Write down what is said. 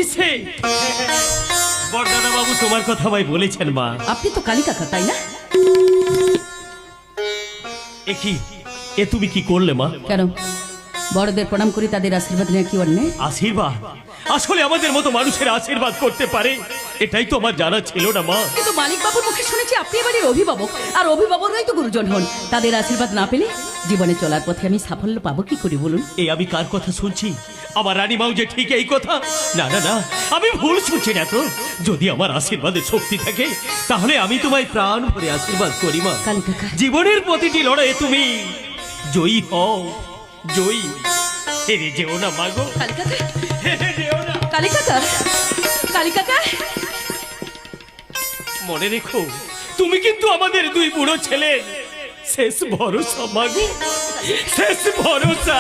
উদ্দেশ্যে বড়দাদা বাবু তোমার কথা আমায় বলেছেন মা। আপনি তো কালী কাকা, তাই না? এ তুমি কি করলে মা? কেন, বড়দের প্রণাম করি, তাদের আশীর্বাদ নেওয়া কি অন্যায়? আশীর্বাদ? আসলে আমাদের মতো মানুষের আশীর্বাদ করতে পারে এটাই তো আমার জানা ছিল না মা। কিন্তু মালিক বাবুর মুখে শুনেছি আপনি এবারের অভিভাবক, আর অভিভাবকরাই তো গুরুজন হন। তাদের আশীর্বাদ না পেলে জীবনে চলার পথে আমি সাফল্য পাবো কি করে বলুন? এই আমি কার কথা শুনছি? আমার রানীমাও যে ঠিক এই কথা? না না না, আমি ভুল শুনছি না তো। যদি আমার আশীর্বাদের শক্তি থাকে তাহলে আমি তোমায় প্রাণ ভরে আশীর্বাদ করি মা। কালী কাকা, জীবনের প্রতিটি লড়াইয়ে তুমি জয়ী হও, জয়ী। হেরে যেও না মাগো, কালী কাকা, হেরে যেও না। কালী কাকা, কালী কাকা। মনে রেখো, তুমি কিন্তু আমাদের দুই বুড়ো ছেলের শেষ ভরসা মাগো, শেষ ভরসা।